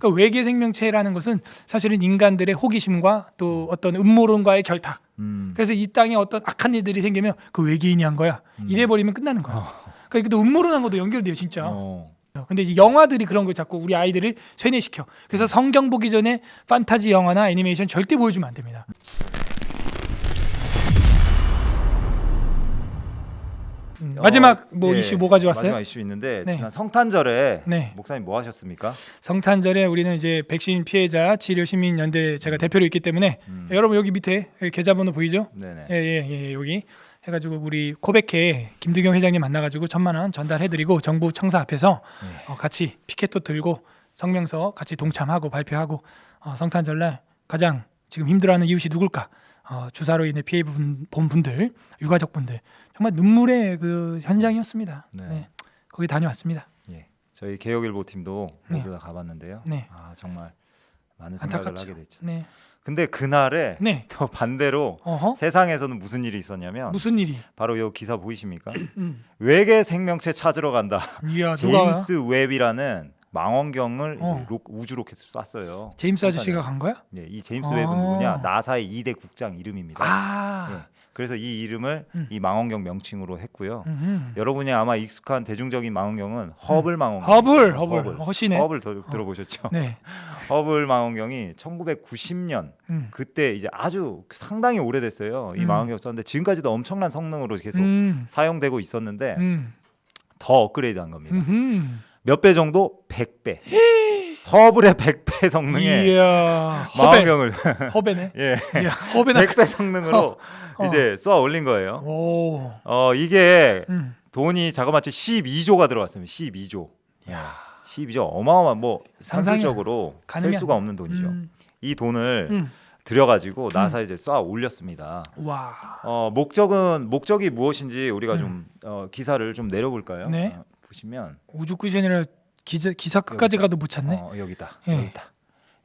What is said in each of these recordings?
그러니까 외계 생명체라는 것은 사실은 인간들의 호기심과 또 어떤 음모론과의 결탁. 그래서 이 땅에 어떤 악한 일들이 생기면 그 외계인이 한 거야. 이래 버리면 끝나는 거야. 그러니까 또 음모론한 것도 연결돼요, 진짜. 근데 이제 영화들이 그런 걸 자꾸 우리 아이들을 쇠뇌시켜. 그래서 성경 보기 전에 판타지 영화나 애니메이션 절대 보여주면 안 됩니다. 마지막 이슈 뭐 가져왔어요? 마지막 이슈 있는데 네. 지난 성탄절에 네. 목사님 뭐 하셨습니까? 성탄절에 우리는 이제 백신 피해자 치료 시민 연대 제가 대표로 있기 때문에 여러분 여기 밑에 계좌번호 보이죠? 네네. 예, 여기 해가지고 우리 코백회 김두경 회장님 만나가지고 1,000만 원 전달해드리고 정부 청사 앞에서 같이 피켓도 들고 성명서 같이 동참하고 발표하고 성탄절날 가장 지금 힘들어하는 이웃이 누굴까? 주사로 인해 피해 본 분들, 유가족분들 정말 눈물의 그 현장이었습니다. 네. 네. 거기 다녀왔습니다. 예. 저희 개혁일보 팀도 모두 네. 다 가봤는데요. 네. 정말 많은 생각을 안타깝죠. 하게 됐죠. 네. 근데 그날에 네. 또 반대로 어허? 세상에서는 무슨 일이 있었냐면 무슨 일이? 바로 이 기사 보이십니까? 외계 생명체 찾으러 간다. 이야, 누가? 제임스 웹이라는 망원경을 이제 우주 로켓을 쐈어요. 제임스 아저씨가 간 거야? 네, 이 제임스 웹은 누구냐? 나사의 2대 국장 이름입니다. 예. 그래서 이 이름을 이 망원경 명칭으로 했고요. 여러분이 아마 익숙한 대중적인 망원경은 허블 망원경. 허블. 허시네. 허블 들어보셨죠? 네. 허블 망원경이 1990년 그때 이제 아주 상당히 오래됐어요. 이 망원경 썼는데 지금까지도 엄청난 성능으로 계속 사용되고 있었는데 더 업그레이드한 겁니다. 몇 배 정도? 100배. 허블의 100배 성능의 망원경을 허배네. 예. 이야, 허배나 100배 성능으로 이제 쏘아 올린 거예요. 오. 이게 돈이 자그마치 12조가 들어갔습니다. 12조. 야. 12조 어마어마한 뭐 상상이 산술적으로 셀 수가 없는 돈이죠. 이 돈을 들여가지고 나사에 이제 쏘아 올렸습니다. 와. 목적이 무엇인지 우리가 좀 기사를 좀 내려볼까요? 네. 보시면 우주구전이라 기사 끝까지 가도 못 찾네. 여기다. 예.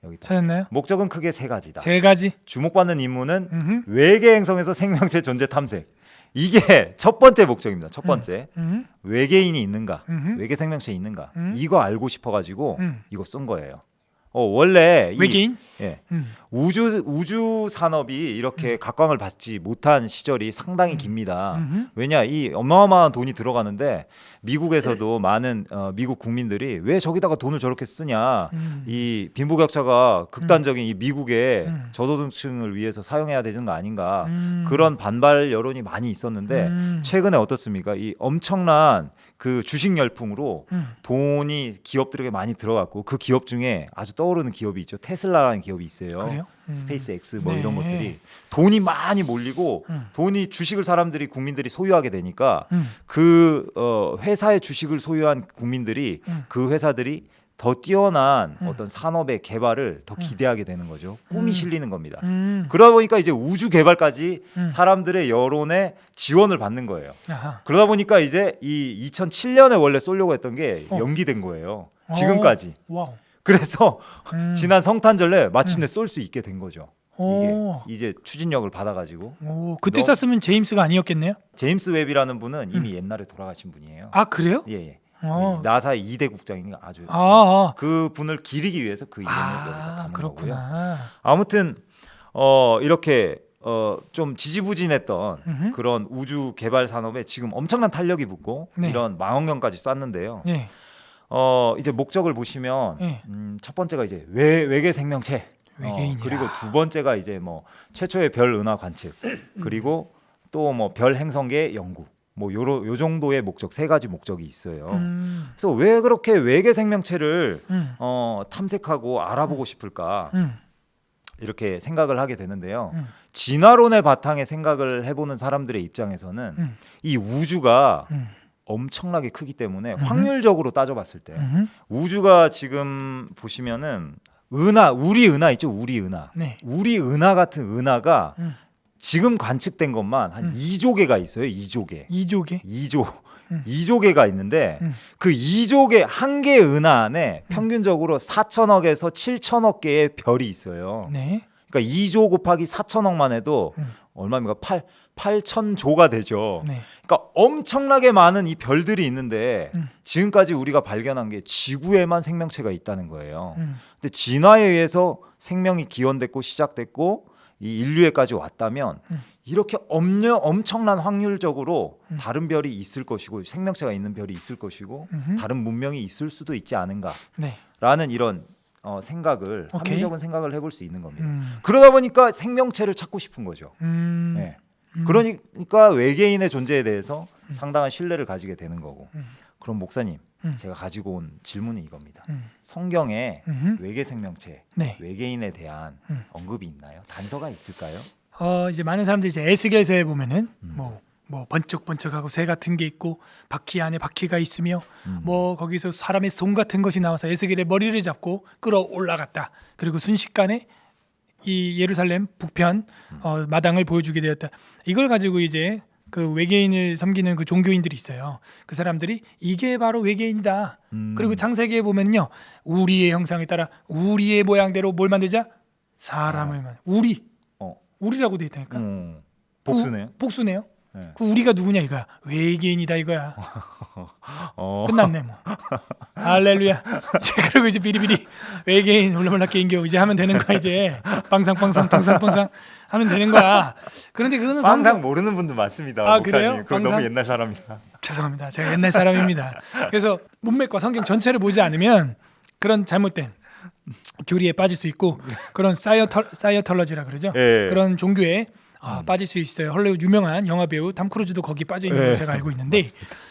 여기다. 찾았나요? 목적은 크게 세 가지다. 세 가지. 주목받는 임무는 외계 행성에서 생명체 존재 탐색. 이게 첫 번째 목적입니다. 첫 번째. 외계인이 있는가? 외계 생명체 있는가? 이거 알고 싶어 가지고 이거 쏜 거예요. 원래 외계인? 예. 우주 산업이 이렇게 각광을 받지 못한 시절이 상당히 깁니다. 왜냐 이 어마어마한 돈이 들어가는데 미국에서도 많은 미국 국민들이 왜 저기다가 돈을 저렇게 쓰냐 이 빈부격차가 극단적인 이 미국의 저소득층을 위해서 사용해야 되는 거 아닌가 그런 반발 여론이 많이 있었는데 최근에 어떻습니까? 이 엄청난 그 주식 열풍으로 돈이 기업들에게 많이 들어갔고 그 기업 중에 아주 떠오르는 기업이 있죠. 테슬라라는 기업이 있어요. 그래요? 스페이스 X 뭐 네. 이런 것들이 돈이 많이 몰리고 돈이 주식을 사람들이 국민들이 소유하게 되니까 그 회사의 주식을 소유한 국민들이 그 회사들이 더 뛰어난 어떤 산업의 개발을 더 기대하게 되는 거죠. 꿈이 실리는 겁니다. 그러다 보니까 이제 우주 개발까지 사람들의 여론의 지원을 받는 거예요. 아하. 그러다 보니까 이제 이 2007년에 원래 쏘려고 했던 게 연기된 거예요. 지금까지. 와우. 그래서 지난 성탄절에 마침내 쏠 수 있게 된 거죠. 오. 이게 이제 추진력을 받아가지고 오, 그때 쐈으면 제임스가 아니었겠네요? 제임스 웹이라는 분은 이미 옛날에 돌아가신 분이에요. 아, 그래요? 예. 어. 나사의 2대 국장이니까 아주 그 분을 기리기 위해서 그 이름을 여기다 담은 그렇구나. 거고요. 아무튼 이렇게 좀 지지부진했던 그런 우주 개발 산업에 지금 엄청난 탄력이 붙고 네. 이런 망원경까지 쐈는데요. 예. 이제 목적을 보시면 예. 첫 번째가 이제 외계 생명체, 외계인이라. 그리고 두 번째가 이제 뭐 최초의 별 은하 관측, 그리고 또 뭐 별 행성계 연구, 뭐 요 정도의 목적 세 가지 목적이 있어요. 그래서 왜 그렇게 외계 생명체를 탐색하고 알아보고 싶을까 이렇게 생각을 하게 되는데요. 진화론의 바탕에 생각을 해보는 사람들의 입장에서는 이 우주가 엄청나게 크기 때문에 확률적으로 따져봤을 때 우주가 지금 보시면은 우리 은하 있죠? 우리 은하. 네. 우리 은하 같은 은하가 지금 관측된 것만 한 2조 개가 있어요. 2조 개. 2조개? 2조 개가 있는데 그 2조 개 한 개 은하 안에 평균적으로 4천억에서 7천억 개의 별이 있어요. 네. 그러니까 2조 곱하기 4천억만 해도 얼마입니까? 8천조가 되죠. 네. 그러니까 엄청나게 많은 이 별들이 있는데 음. 지금까지 우리가 발견한 게 지구에만 생명체가 있다는 거예요. 음. 근데 진화에 의해서 생명이 기원됐고 시작됐고 이 인류에까지 왔다면 이렇게 엄청난 확률적으로 다른 별이 있을 것이고 생명체가 있는 별이 있을 것이고 다른 문명이 있을 수도 있지 않은가라는 네. 이런 생각을 오케이. 합리적인 생각을 해볼 수 있는 겁니다. 음. 그러다 보니까 생명체를 찾고 싶은 거죠. 음. 네. 그러니까 외계인의 존재에 대해서 상당한 신뢰를 가지게 되는 거고. 그럼 목사님, 제가 가지고 온 질문은 이겁니다. 성경에 외계 생명체, 네. 외계인에 대한 언급이 있나요? 단서가 있을까요? 이제 많은 사람들이 이제 에스겔서에 보면은 뭐 번쩍번쩍하고 새 같은 게 있고 바퀴 안에 바퀴가 있으며 뭐 거기서 사람의 손 같은 것이 나와서 에스겔의 머리를 잡고 끌어올라갔다. 그리고 순식간에 이 예루살렘 북편 마당을 보여주게 되었다. 이걸 가지고 이제 그 외계인을 섬기는 그 종교인들이 있어요. 그 사람들이 이게 바로 외계인이다. 그리고 창세기에 보면요, 우리의 형상에 따라 우리의 모양대로 뭘 만들자? 사람을 우리라고 돼 있다니까. 복수네요. 복수네요. 네. 그 우리가 누구냐 이거야. 외계인이다 이거야. 끝났네 뭐. 할렐루야. 그리고 이제 비리비리 외계인 홀라몰라 게임겨 이제 하면 되는 거야 이제. 빵상빵상 하면 되는 거야. 그런데 그거는 항상 모르는 분들 많습니다. 아, 목사님. 그래요? 그거 너무 옛날 사람이라. 죄송합니다. 제가 옛날 사람입니다. 그래서 문맥과 성경 전체를 보지 않으면 그런 잘못된 교리에 빠질 수 있고 그런 사이어털러지라 그러죠. 예. 그런 종교에 빠질 수 있어요. 헐리우드 유명한 영화 배우 탐 크루즈도 거기 빠져 있는 걸 제가 알고 있는데,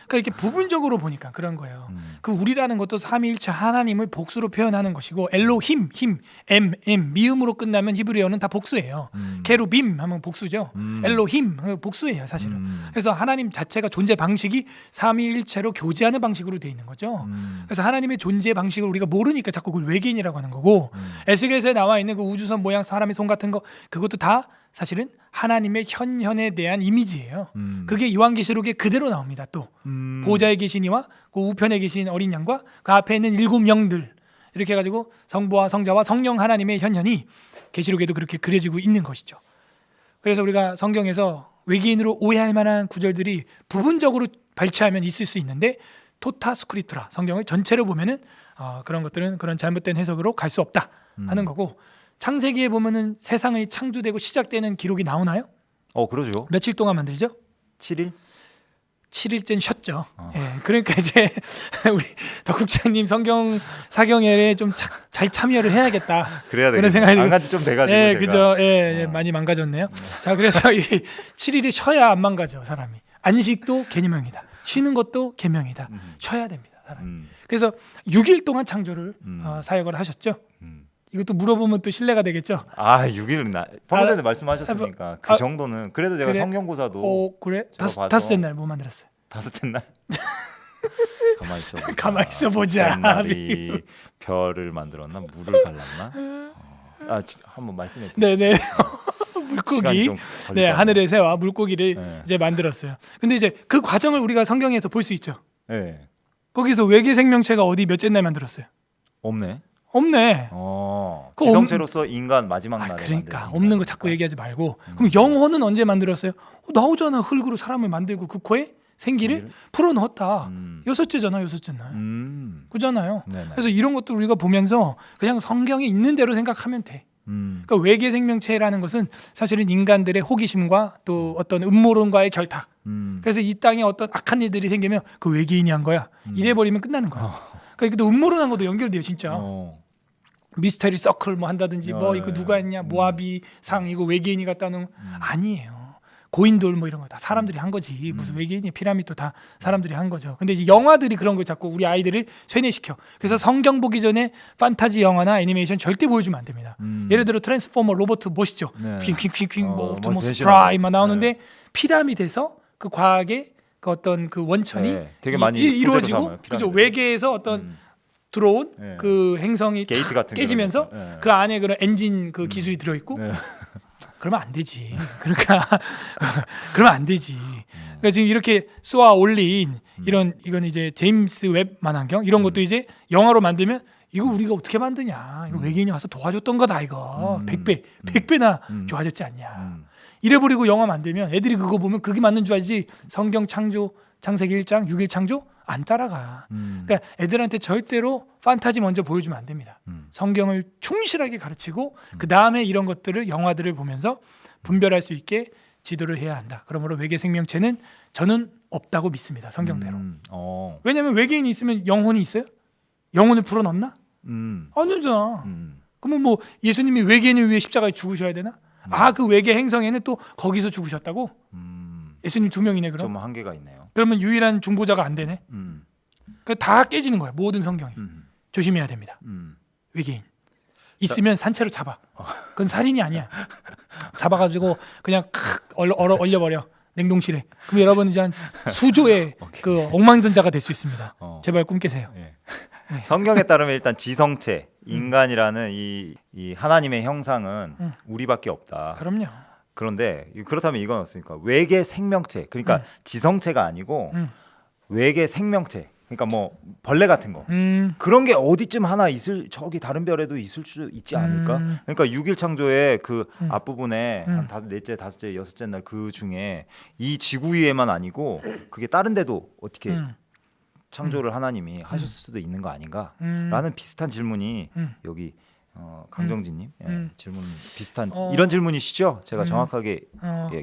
그러니까 이렇게 부분적으로 보니까 그런 거예요. 그 우리라는 것도 삼위일체 하나님을 복수로 표현하는 것이고, 엘로힘, 힘, 미음으로 끝나면 히브리어는 다 복수예요. 케루빔 하면 복수죠. 엘로힘 복수예요, 사실은. 그래서 하나님 자체가 존재 방식이 삼위일체로 교제하는 방식으로 돼 있는 거죠. 그래서 하나님의 존재 방식을 우리가 모르니까 자꾸 그걸 외계인이라고 하는 거고, 에스겔서에 나와 있는 그 우주선 모양 사람의 손 같은 거, 그것도 다 사실은 하나님의 현현에 대한 이미지예요. 그게 요한계시록에 그대로 나옵니다. 또 보좌에 계신 이와 그 우편에 계신 어린 양과 그 앞에 있는 7 영들, 이렇게 해가지고 성부와 성자와 성령 하나님의 현현이 계시록에도 그렇게 그려지고 있는 것이죠. 그래서 우리가 성경에서 외계인으로 오해할 만한 구절들이 부분적으로 발췌하면 있을 수 있는데, 토타 스크립투라, 성경을 전체로 보면은 그런 것들은 그런 잘못된 해석으로 갈 수 없다 하는 거고, 창세기에 보면은 세상이 창조되고 시작되는 기록이 나오나요? 그러죠. 며칠 동안 만들죠? 7일? 7일째는 쉬었죠. 예, 그러니까 이제 우리 덕국장님 성경 사경회에 좀 잘 참여를 해야겠다. 그래야 되겠네. 그런 생각이 안 간지 좀 돼가지고 예, 제가. 그죠. 예, 많이 망가졌네요. 자, 그래서 이 7일이 쉬어야 안 망가져 사람이. 안식도 계명이다. 쉬는 것도 계명이다. 쉬어야 됩니다, 사람이. 그래서 6일 동안 창조를 사역을 하셨죠. 이것도 물어보면 또 신뢰가 되겠죠. 6일은 방금 전에 말씀하셨으니까 그 정도는. 그래도 제가 그래? 성경고사도 그래? 들어봐서. 다섯째 날 뭐 만들었어요? 다섯째 날 가만히 있어 보자. 첫째 날이 별을 만들었나, 물을 갈랐나? 한번 말씀해 주세요. 네네. 물고기, 네, 하늘의 새와 물고기를 이제 만들었어요. 근데 이제 그 과정을 우리가 성경에서 볼 수 있죠. 네. 거기서 외계 생명체가 어디 몇째 날 만들었어요? 없네. 지성체로서 인간 마지막 날에 그러니까 없는 거 자꾸 얘기하지 말고. 그럼 영혼은 언제 만들었어요? 나오잖아. 흙으로 사람을 만들고 그 코에 생기를 풀어넣었다. 여섯째잖아, 여섯째 날. 그잖아요. 네네. 그래서 이런 것도 우리가 보면서 그냥 성경에 있는 대로 생각하면 돼. 그러니까 외계 생명체라는 것은 사실은 인간들의 호기심과 또 어떤 음모론과의 결탁. 그래서 이 땅에 어떤 악한 일들이 생기면 그 외계인이 한 거야. 이래버리면 끝나는 거야. 그러니까 또 음모론한 것도 연결돼요, 진짜. 미스테리 서클 뭐 한다든지 뭐 이거 누가 했냐, 모아비 상 이거 외계인이 갖다 놓은 아니에요. 고인돌 뭐 이런 거 다 사람들이 한 거지. 무슨 외계인이 피라미드도 다 사람들이 한 거죠. 근데 이제 영화들이 그런 걸 자꾸 우리 아이들을 세뇌시켜. 그래서 성경 보기 전에 판타지 영화나 애니메이션 절대 보여주면 안 됩니다. 예를 들어 트랜스포머 로봇 멋있죠. 퀸 뭐 옵티머스 프라임 막 나오는데 피라미드에서 그 과학의 그 어떤 그 원천이 되게 많이 이루어지고, 그죠? 외계에서 어떤 들어온 그 행성이 게이트 같은 깨지면서 그 안에 그런 엔진 그 기술이 들어 있고. 그러면 안 되지. 그러니까 그러면 안 되지. 그러니까 지금 이렇게 쏘아 올린 이건 이제 제임스 웹 만환경 이런 것도 이제 영화로 만들면 이거 우리가 어떻게 만드냐? 이거 외계인이 와서 도와줬던 거다 이거. 100배나 좋아졌지 않냐? 이래버리고 영화 만들면 애들이 그거 보면 그게 맞는 줄 알지 성경 창조 창세기 1장 6일 창조 안 따라가. 그러니까 애들한테 절대로 판타지 먼저 보여주면 안 됩니다. 성경을 충실하게 가르치고 그 다음에 이런 것들을 영화들을 보면서 분별할 수 있게 지도를 해야 한다. 그러므로 외계 생명체는 저는 없다고 믿습니다. 성경대로. 왜냐하면 외계인이 있으면 영혼이 있어요? 영혼을 불어넣나? 아니잖아. 그러면 뭐 예수님이 외계인을 위해 십자가에 죽으셔야 되나? 그 외계 행성에는 또 거기서 죽으셨다고? 예수님 2명이네 그럼? 좀 한계가 있네요. 그러면 유일한 중보자가 안 되네. 그러니까 다 깨지는 거야. 모든 성경이. 조심해야 됩니다. 외계인 있으면 산채로 잡아. 그건 살인이 아니야. 잡아가지고 그냥 얼려버려 냉동실에. 그럼 여러분 이제 한 수조의 그 엉망전자가 될 수 있습니다. 제발 꿈 깨세요. 네. 성경에 따르면 일단 지성체 인간이라는 이 하나님의 형상은 우리밖에 없다. 그럼요. 그런데 그렇다면 이건 어떻습니까? 외계 생명체, 그러니까 지성체가 아니고 외계 생명체, 그러니까 뭐 벌레 같은 거 그런 게 어디쯤 하나 있을, 저기 다른 별에도 있을 수 있지 않을까? 그러니까 6일 창조의 그 앞부분에 한 넷째, 다섯째, 여섯째 날 그 중에 이 지구 위에만 아니고 그게 다른 데도 어떻게 창조를 하나님이 하셨을 수도 있는 거 아닌가라는 비슷한 질문이 여기 강정진님 질문 비슷한 이런 질문이시죠? 제가 정확하게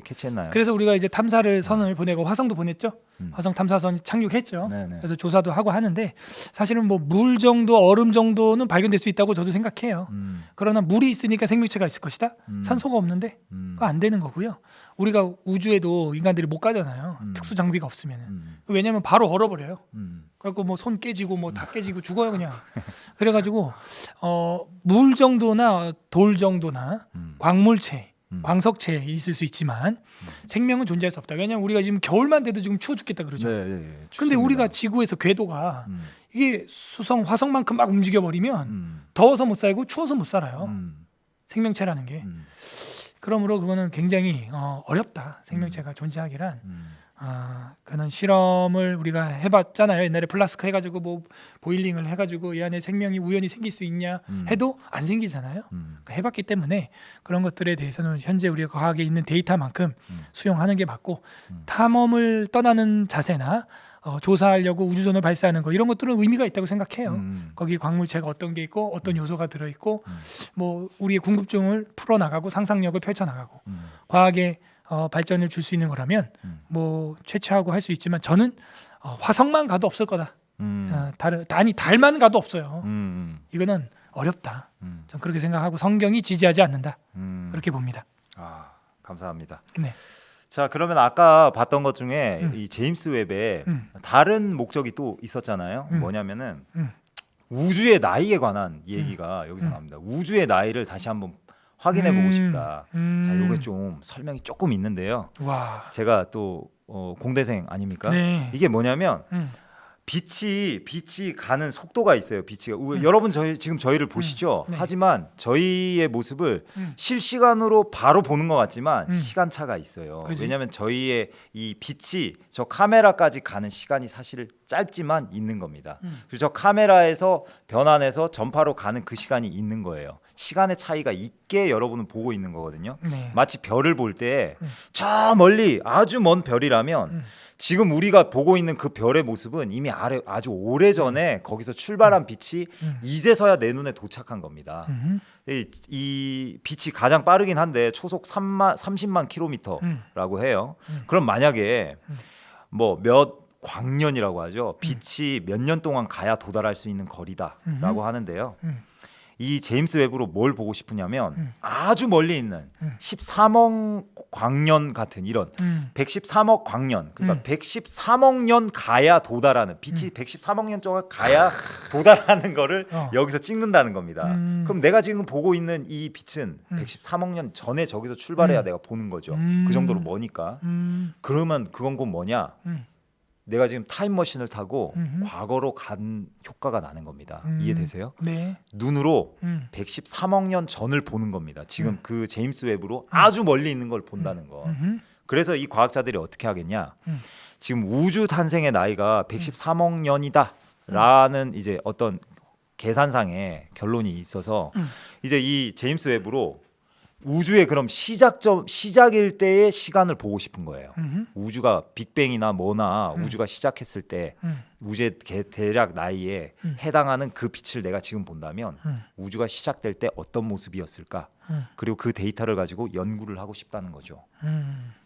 캐치했나요? 그래서 우리가 이제 탐사를 선을 보내고 화성도 보냈죠. 화성 탐사선이 착륙했죠. 네네. 그래서 조사도 하고 하는데 사실은 뭐 물 정도, 얼음 정도는 발견될 수 있다고 저도 생각해요. 그러나 물이 있으니까 생명체가 있을 것이다. 산소가 없는데 그거 안 되는 거고요. 우리가 우주에도 인간들이 못 가잖아요. 특수 장비가 없으면. 왜냐하면 바로 얼어버려요. 그래갖고 뭐 손 깨지고 뭐 다 깨지고 죽어요 그냥. 그래가지고 물 정도나 돌 정도나 광물체, 광석체에 있을 수 있지만 생명은 존재할 수 없다. 왜냐하면 우리가 지금 겨울만 돼도 지금 추워 죽겠다 그러죠. 근데 우리가 지구에서 궤도가 이게 수성, 화성만큼 막 움직여 버리면 더워서 못 살고 추워서 못 살아요. 생명체라는 게. 그러므로 그거는 굉장히 어렵다. 생명체가 존재하기란. 그런 실험을 우리가 해봤잖아요. 옛날에 플라스크 해가지고 뭐 보일링을 해가지고 이 안에 생명이 우연히 생길 수 있냐 해도 안 생기잖아요. 그러니까 해봤기 때문에 그런 것들에 대해서는 현재 우리가 과학에 있는 데이터만큼 수용하는 게 맞고 탐험을 떠나는 자세나 조사하려고 우주선을 발사하는 거 이런 것들은 의미가 있다고 생각해요. 거기 광물체가 어떤 게 있고 어떤 요소가 들어있고 뭐 우리의 궁금증을 풀어나가고 상상력을 펼쳐나가고 과학의 발전을 줄 수 있는 거라면 뭐 최초하고 할 수 있지만 저는 화성만 가도 없을 거다. 달만 가도 없어요. 이거는 어렵다. 전 그렇게 생각하고 성경이 지지하지 않는다. 그렇게 봅니다. 감사합니다. 네. 자, 그러면 아까 봤던 것 중에 이 제임스 웹의 다른 목적이 또 있었잖아요. 뭐냐면은 우주의 나이에 관한 얘기가 여기서 나옵니다. 우주의 나이를 다시 한번 확인해 보고 싶다. 자, 요게 좀 설명이 조금 있는데요. 와. 제가 또 공대생 아닙니까? 네. 이게 뭐냐면 빛이 가는 속도가 있어요. 여러분 지금 저희를 보시죠. 네. 하지만 저희의 모습을 실시간으로 바로 보는 것 같지만 시간차가 있어요. 그치? 왜냐하면 저희의 이 빛이 저 카메라까지 가는 시간이 사실 짧지만 있는 겁니다. 그래서 저 카메라에서 변환해서 전파로 가는 그 시간이 있는 거예요. 시간의 차이가 있게 여러분은 보고 있는 거거든요. 네. 마치 별을 볼 때 저 멀리 아주 먼 별이라면 지금 우리가 보고 있는 그 별의 모습은 이미 아주 오래전에 거기서 출발한 빛이 이제서야 내 눈에 도착한 겁니다. 이 빛이 가장 빠르긴 한데 초속 30만 킬로미터라고 해요. 그럼 만약에 뭐 몇 광년이라고 하죠. 빛이 몇 년 동안 가야 도달할 수 있는 거리다라고 하는데요. 이 제임스 웹으로 뭘 보고 싶으냐면 아주 멀리 있는 13억 광년 같은 이런 113억 광년, 그러니까 113억 년 가야 도달하는 빛이 113억 년 동안 가야 도달하는 거를 여기서 찍는다는 겁니다. 그럼 내가 지금 보고 있는 이 빛은 113억 년 전에 저기서 출발해야 내가 보는 거죠. 그 정도로 머니까. 그러면 그건 곧 뭐냐? 내가 지금 타임머신을 타고 과거로 간 효과가 나는 겁니다. 이해되세요? 네. 눈으로 113억 년 전을 보는 겁니다. 지금 그 제임스 웹으로 아주 멀리 있는 걸 본다는 거. 그래서 이 과학자들이 어떻게 하겠냐? 지금 우주 탄생의 나이가 113억 년이다라는 이제 어떤 계산상의 결론이 있어서 이제 이 제임스 웹으로 우주의 그럼 시작일 때의 시간을 보고 싶은 거예요. 우주가 빅뱅이나 뭐나 우주가 시작했을 때 우주의 대략 나이에 해당하는 그 빛을 내가 지금 본다면 우주가 시작될 때 어떤 모습이었을까? 그리고 그 데이터를 가지고 연구를 하고 싶다는 거죠.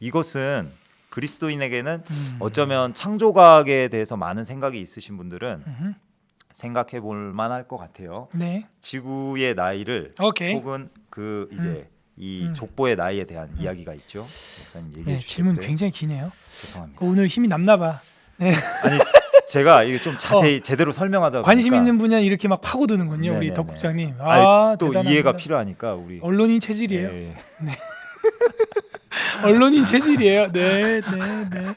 이것은 그리스도인에게는 어쩌면 창조과학에 대해서 많은 생각이 있으신 분들은 생각해 볼 만할 것 같아요. 네. 지구의 나이를 오케이. 혹은 그 이제 이 족보의 나이에 대한 이야기가 있죠. 목사님 얘기해 네, 주시겠어요? 질문 굉장히 기네요. 죄송합니다. 오늘 힘이 남나 봐. 네. 아니 제가 이게 좀 자세히 제대로 설명하다 관심 보니까 있는 분야 이렇게 막 파고드는군요. 우리 네네네. 덕 국장님. 아니, 또 대단합니다. 이해가 필요하니까 우리 언론인 체질이에요. 예, 언론인 체질이에요. 네, 네, 네.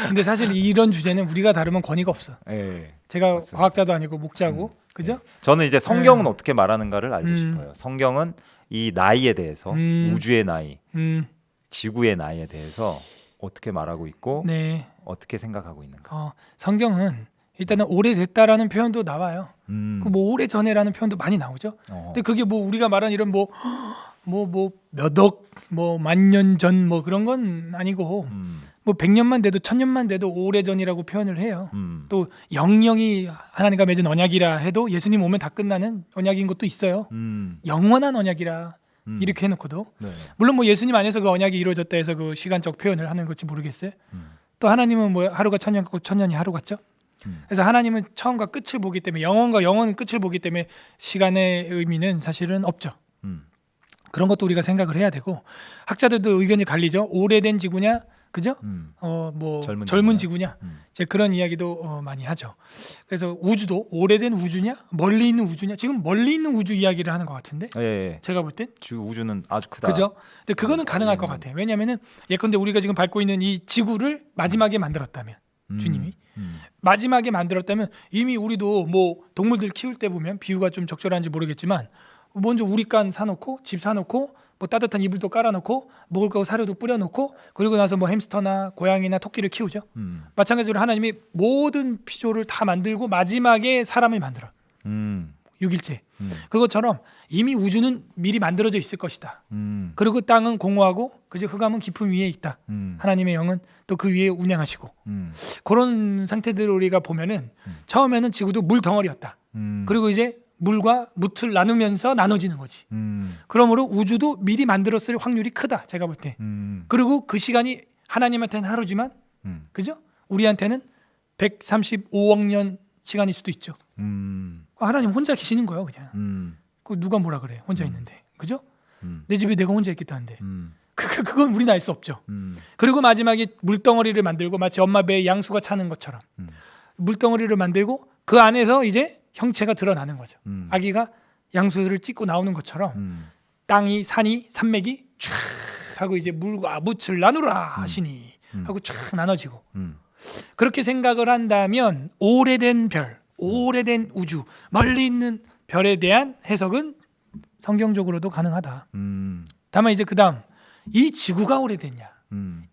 근데 사실 이런 주제는 우리가 다루면 권위가 없어. 예. 제가 맞습니다. 과학자도 아니고 목자고, 그죠? 저는 이제 성경은 어떻게 말하는가를 알고 싶어요. 성경은 이 나이에 대해서 우주의 나이, 지구의 나이에 대해서 어떻게 말하고 있고 네. 어떻게 생각하고 있는가. 성경은 일단은 오래됐다라는 표현도 나와요. 그 뭐 오래 전에라는 표현도 많이 나오죠. 근데 그게 뭐 우리가 말한 이런 뭐 몇억 뭐 만년 전 뭐 그런 건 아니고 뭐 100년만 돼도 1000년만 돼도 오래 전이라고 표현을 해요. 또 영영이 하나님과 맺은 언약이라 해도 예수님 오면 다 끝나는 언약인 것도 있어요. 영원한 언약이라 이렇게 해놓고도 네. 물론 뭐 예수님 안에서 그 언약이 이루어졌다 해서 그 시간적 표현을 하는 건지 모르겠어요. 또 하나님은 뭐 하루가 1000년 같고 1000년이 하루 같죠. 그래서 하나님은 처음과 끝을 보기 때문에 영원과 영원은 끝을 보기 때문에 시간의 의미는 사실은 없죠. 그런 것도 우리가 생각을 해야 되고 학자들도 의견이 갈리죠. 오래된 지구냐, 그죠? 뭐 젊은 지구냐, 이제 그런 이야기도 많이 하죠. 그래서 우주도 오래된 우주냐, 멀리 있는 우주냐. 지금 멀리 있는 우주 이야기를 하는 것 같은데, 예. 제가 볼 땐. 우주는 아주 크다. 그죠? 근데 그거는 가능할 것 같아요. 왜냐하면은 예컨대 우리가 지금 밟고 있는 이 지구를 마지막에 만들었다면 주님이 마지막에 만들었다면 이미 우리도 뭐 동물들 키울 때 보면 비유가 좀 적절한지 모르겠지만 먼저 우리간 사놓고 집 사놓고 뭐 따뜻한 이불도 깔아놓고 먹을 거 사료도 뿌려놓고 그리고 나서 뭐 햄스터나 고양이나 토끼를 키우죠. 마찬가지로 하나님이 모든 피조를 다 만들고 마지막에 사람을 만들어. 6일째. 그것처럼 이미 우주는 미리 만들어져 있을 것이다. 그리고 땅은 공허하고 그저 흑암은 깊음 위에 있다. 하나님의 영은 또 그 위에 운행하시고 그런 상태들을 우리가 보면은 처음에는 지구도 물 덩어리였다. 그리고 이제 물과 묻을 나누면서 나눠지는 거지. 그러므로 우주도 미리 만들었을 확률이 크다. 제가 볼 때. 그리고 그 시간이 하나님한테는 하루지만 그죠? 우리한테는 135억 년 시간일 수도 있죠. 하나님 혼자 계시는 거예요, 그냥. 그 누가 뭐라 그래? 혼자 있는데, 그죠? 내 집에 내가 혼자 있겠다는데, 그건 우리는 알 수 없죠. 그리고 마지막에 물덩어리를 만들고 마치 엄마 배에 양수가 차는 것처럼 물덩어리를 만들고 그 안에서 이제 형체가 드러나는 거죠. 아기가 양수를 찢고 나오는 것처럼 땅이 산이 산맥이 쫙 하고 이제 물과 묻을 나누라 하시니 하고 쫙 나눠지고 그렇게 생각을 한다면 오래된 별, 오래된 우주, 멀리 있는 별에 대한 해석은 성경적으로도 가능하다. 다만 이제 그다음 이 지구가 오래됐냐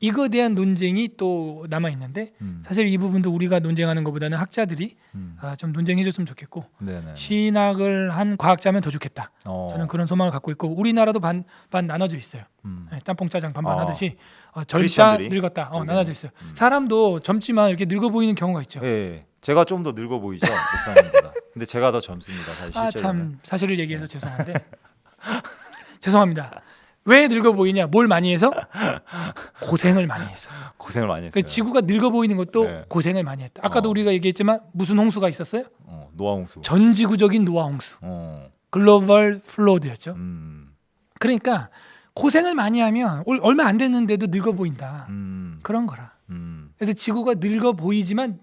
이거에 대한 논쟁이 또 남아 있는데 사실 이 부분도 우리가 논쟁하는 것보다는 학자들이 좀 논쟁해줬으면 좋겠고 네네. 신학을 한 과학자면 더 좋겠다. 저는 그런 소망을 갖고 있고 우리나라도 반 나눠져 있어요. 네, 짬뽕 짜장 반반 하듯이 젊다 크리스천들이? 늙었다 나눠져 있어요. 사람도 젊지만 이렇게 늙어 보이는 경우가 있죠. 예. 제가 좀 더 늙어 보이죠, 목사님보다. 근데 제가 더 젊습니다, 사실 실제로. 참 사실을 얘기해서 죄송한데 죄송합니다. 왜 늙어 보이냐? 뭘 많이 해서? 고생을 많이 했어. 고생을 많이 했어요. 그 지구가 늙어 보이는 것도 네. 고생을 많이 했다. 아까도 우리가 얘기했지만 무슨 홍수가 있었어요? 노아홍수. 전 지구적인 노아 홍수. 글로벌 플로드였죠. 그러니까 고생을 많이 하면 얼마 안 됐는데도 늙어 보인다. 그런 거라. 그래서 지구가 늙어 보이지만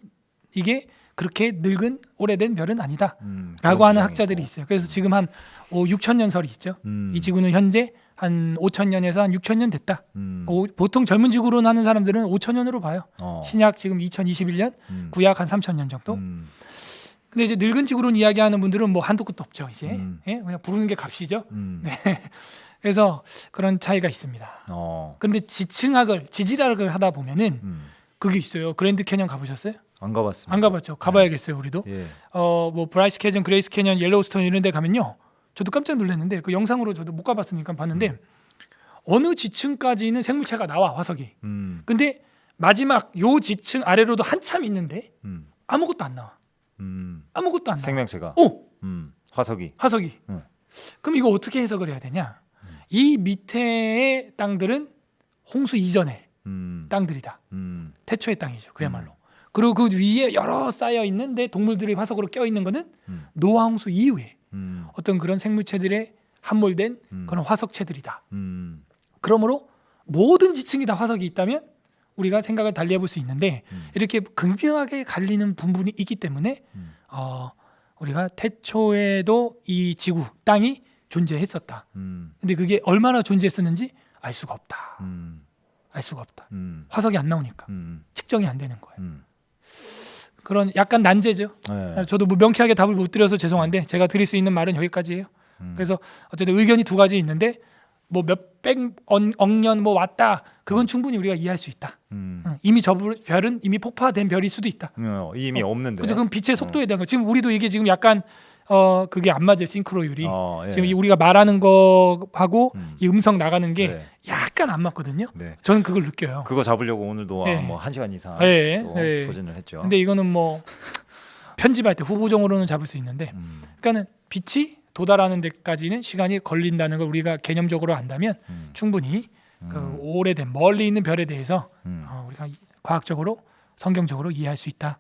이게 그렇게 늙은 오래된 별은 아니다라고 하는 학자들이 있어요. 그래서 지금 한 6,000년 설이 있죠. 이 지구는 현재 한 5,000년에서 한 6,000년 됐다. 보통 젊은 지구로 하는 사람들은 5,000년으로 봐요. 신약 지금 2021년, 구약 한 3,000년 정도. 근데 이제 늙은 지구론 이야기하는 분들은 뭐 한도 끝도 없죠. 이제 예? 그냥 부르는 게 값이죠. 네. 그래서 그런 차이가 있습니다. 근데 지질학을 하다 보면은 그게 있어요. 그랜드 캐년 가보셨어요? 안 가봤습니다. 안 가봤죠. 가봐야겠어요, 우리도. 예. 뭐 브라이스 캐년, 그레이스 캐년, 옐로우스톤 이런 데 가면요. 저도 깜짝 놀랐는데 그 영상으로 저도 못 가봤으니까 봤는데 어느 지층까지는 생물체가 나와 화석이. 음. 근데 마지막 요 지층 아래로도 한참 있는데 음. 아무것도 안 나와. 아무것도 안 나와. 생명체가. 화석이. 화석이. 응. 그럼 이거 어떻게 해석을 해야 되냐? 이 밑에의 땅들은 홍수 이전의 땅들이다. 태초의 땅이죠. 그야말로. 그리고 그 위에 여러 쌓여 있는데 동물들이 화석으로 껴 있는 거는 노아 홍수 이후에 어떤 그런 생물체들의 함몰된 그런 화석체들이다. 그러므로 모든 지층이 다 화석이 있다면 우리가 생각을 달리 해볼 수 있는데 이렇게 극명하게 갈리는 부분이 있기 때문에 우리가 태초에도 이 지구 땅이 존재했었다. 근데 그게 얼마나 존재했었는지 알 수가 없다. 알 수가 없다. 화석이 안 나오니까 측정이 안 되는 거예요. 그런 약간 난제죠. 네. 저도 뭐 명쾌하게 답을 못 드려서 죄송한데 제가 드릴 수 있는 말은 여기까지예요. 그래서 어쨌든 의견이 두 가지 있는데 뭐 몇백 억년 뭐 왔다. 그건 충분히 우리가 이해할 수 있다. 이미 저 별은 이미 폭파된 별일 수도 있다. 이미 없는데. 그죠? 그럼 빛의 속도에 대한 거. 지금 우리도 이게 지금 약간 그게 안 맞아요. 싱크로율이. 예. 지금 우리가 말하는 거하고 이 음성 나가는 게 네. 약간 안 맞거든요. 네. 저는 그걸 느껴요. 그거 잡으려고 오늘도 네. 뭐 1시간 이상 네. 또 네. 소진을 했죠. 근데 이거는 뭐 편집할 때 후보정으로는 잡을 수 있는데 그러니까는 빛이 도달하는 데까지는 시간이 걸린다는 걸 우리가 개념적으로 안다면 충분히 그 오래된 멀리 있는 별에 대해서 우리가 과학적으로 성경적으로 이해할 수 있다.